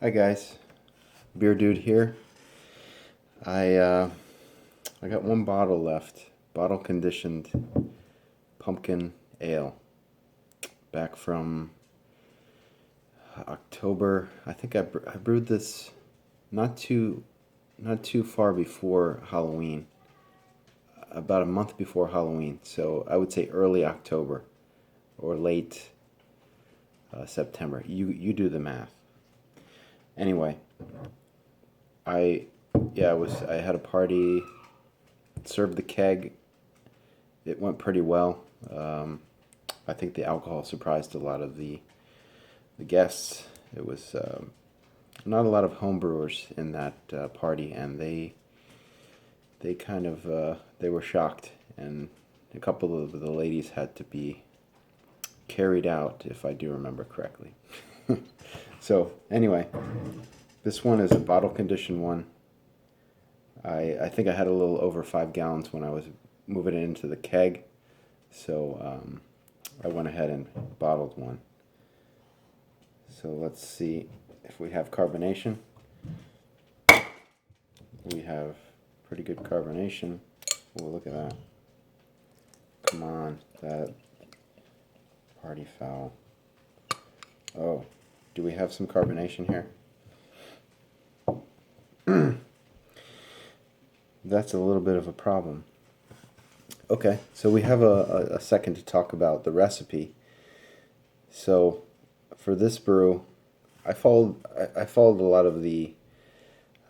Hi guys, Beer Dude here. I uh, I got one bottle left, bottle conditioned pumpkin ale, back from October. I think I brewed this not too not too far before Halloween, about a month before Halloween. So I would say early October or late September. You do the math. Anyway, I I had a party, served the keg. It went pretty well. Um, I think the alcohol surprised a lot of the guests. It was not a lot of homebrewers in that party, and they kind of they were shocked, and a couple of the ladies had to be carried out, if I do remember correctly. So anyway, this one is a bottle conditioned one. I think I had a little over 5 gallons when I was moving it into the keg, so I went ahead and bottled one. So let's see if we have carbonation. We have pretty good carbonation. Oh, look at that. Come on, that party foul. Oh, do we have some carbonation here? That's a little bit of a problem. Okay, so we have a second to talk about the recipe. So for this brew, I followed a lot of the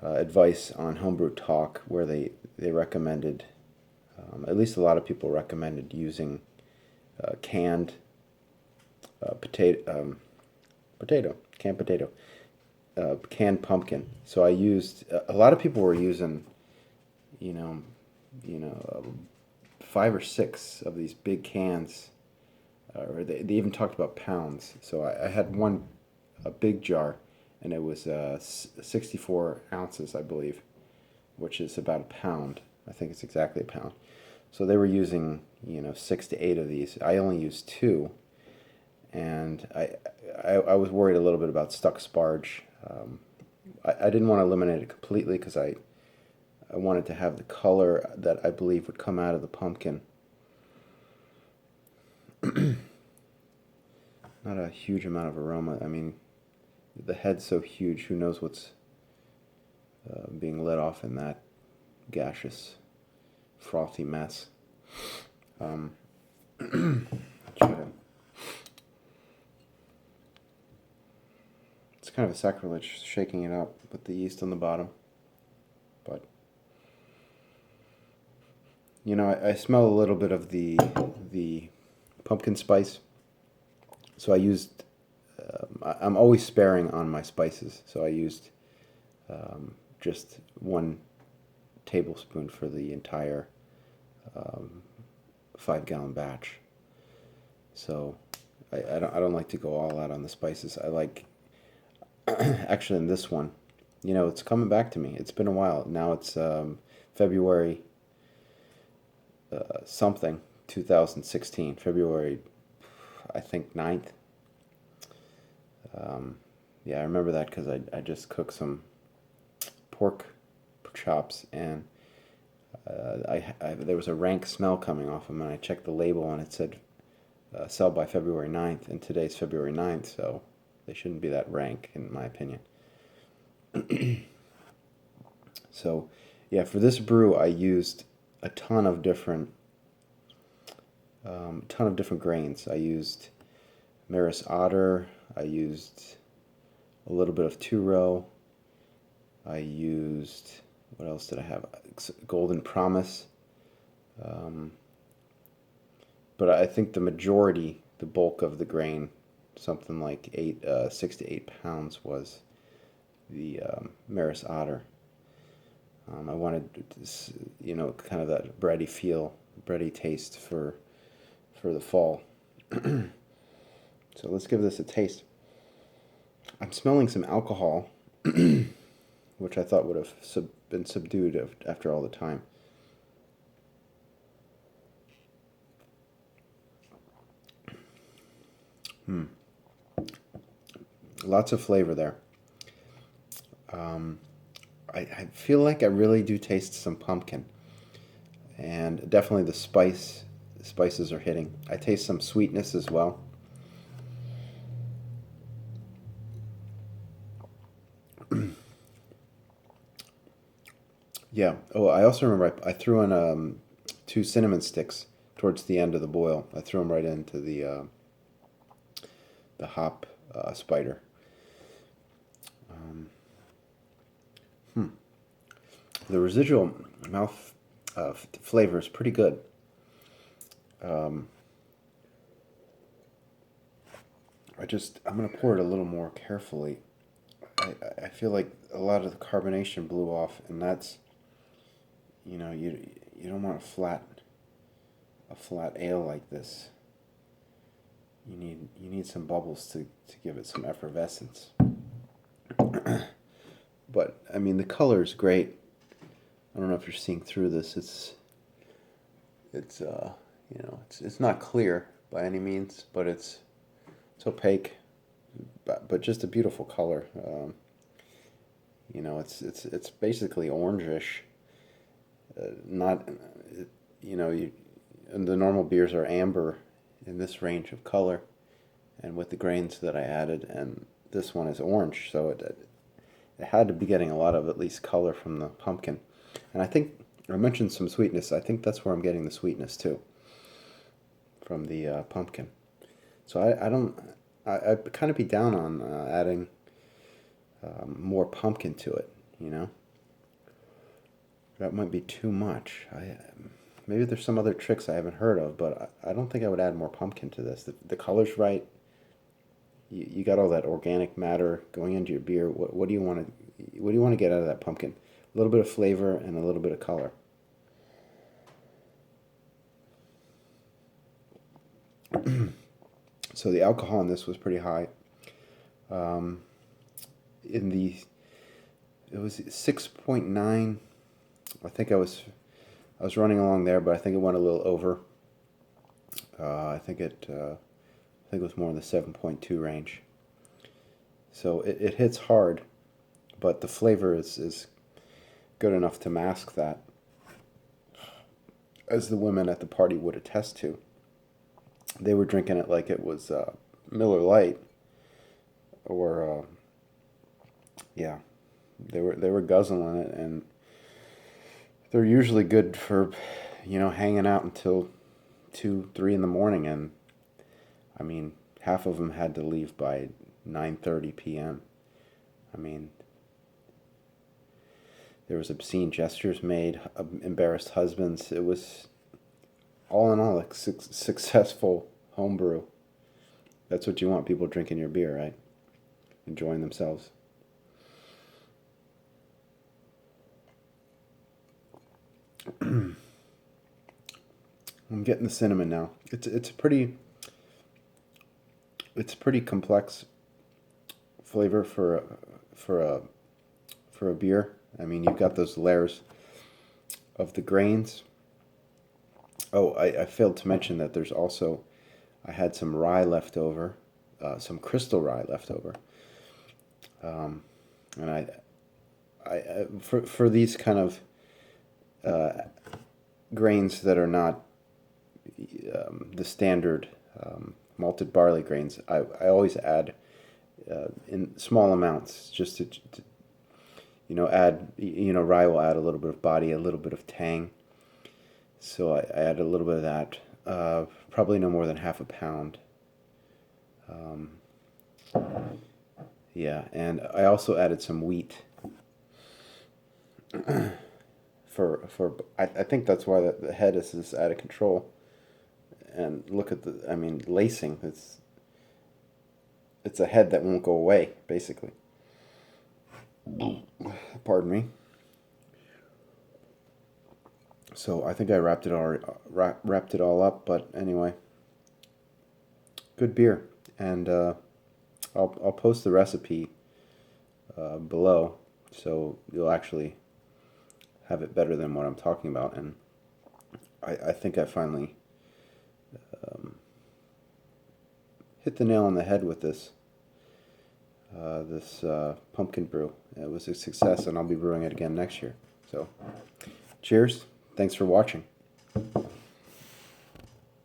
advice on Homebrew Talk, where they recommended, at least a lot of people recommended using canned canned potato, canned pumpkin. So I used, a lot of people were using, you know, you know, 5 or 6 of these big cans, or they even talked about pounds. So I had a big jar, and it was 64 ounces, I believe, which is about a pound. I think it's exactly a pound. So they were using, 6 to 8 of these. I only used 2, and I was worried a little bit about stuck sparge. I didn't want to eliminate it completely because I wanted to have the color that I believe would come out of the pumpkin. Not a huge amount of aroma. I mean, the head's so huge, who knows what's being let off in that gaseous, frothy mess. Um, try to, it's kind of a sacrilege shaking it up with the yeast on the bottom, but I smell a little bit of the pumpkin spice. So I used. I'm always sparing on my spices, so I used just 1 tablespoon for the entire um, 5 gallon batch. So I don't like to go all out on the spices. I like actually in this one, it's coming back to me. It's been a while now. It's February something 2016, February, I think 9th. Yeah, I remember that because I just cooked some pork chops, and there was a rank smell coming off them, and I checked the label, and it said sell by February 9th, and today's February 9th, so they shouldn't be that rank, in my opinion. So, yeah, for this brew, I used a ton of different grains. I used Maris Otter. I used a little bit of two row. I used, what else did I have? Golden Promise. Um, but I think the majority, the bulk of the grain, something like 6 to 8 pounds, was the Maris Otter. I wanted, kind of that bready taste for the fall. So let's give this a taste. I'm smelling some alcohol, which I thought would have been subdued after all the time. Lots of flavor there. I feel like I really do taste some pumpkin, and definitely the spices are hitting. I taste some sweetness as well. Yeah. Oh, I also remember I threw in two cinnamon sticks towards the end of the boil. I threw them right into the hop spider. Um, the residual mouth flavor is pretty good. Um, I'm gonna pour it a little more carefully. I feel like a lot of the carbonation blew off, and that's, you don't want a flat ale like this. You need some bubbles to give it some effervescence. But I mean, the color is great. I don't know if you're seeing through this. It's not clear by any means, but it's opaque, but just a beautiful color. It's basically orangish. Not, you know, you, and the normal beers are amber in this range of color, and with the grains that I added, and this one is orange, so it had to be getting a lot of at least color from the pumpkin. And I think I mentioned some sweetness. I think that's where I'm getting the sweetness too, from the pumpkin. So I don't. I'd kind of be down on adding more pumpkin to it. You know, that might be too much. Maybe there's some other tricks I haven't heard of, but I don't think I would add more pumpkin to this. The color's right. You got all that organic matter going into your beer. What do you want to get out of that pumpkin? A little bit of flavor and a little bit of color. So the alcohol in this was pretty high. Um, in the It was 6.9. I think I was running along there, but I think it went a little over. I think it was more in the 7.2 range. So it hits hard, but the flavor is good enough to mask that, as the women at the party would attest to. They were drinking it like it was Miller Lite, or yeah, they were guzzling it, and they're usually good for, hanging out until 2, 3 in the morning, and I mean, half of them had to leave by 9:30 p.m. I mean, there was obscene gestures made, embarrassed husbands. It was all in all like successful homebrew. That's what you want, people drinking your beer, right? Enjoying themselves. I'm getting the cinnamon now. It's a pretty complex flavor for a for a beer. I mean, you've got those layers of the grains. Oh, I failed to mention that I had some rye left over, some crystal rye left over, and for these kind of uh, grains that are not the standard malted barley grains, I always add in small amounts, just to add, rye will add a little bit of body, a little bit of tang. So I added a little bit of that, probably no more than half a pound. Um, yeah, and I also added some wheat I think that's why the head is this out of control. And look at I mean, lacing. It's a head that won't go away, basically. Pardon me. So I think I wrapped it all up. But anyway, good beer, and I'll post the recipe below, so you'll actually have it better than what I'm talking about. And I think I finally um, hit the nail on the head with this. this pumpkin brew. It was a success, and I'll be brewing it again next year. So, cheers. Thanks for watching.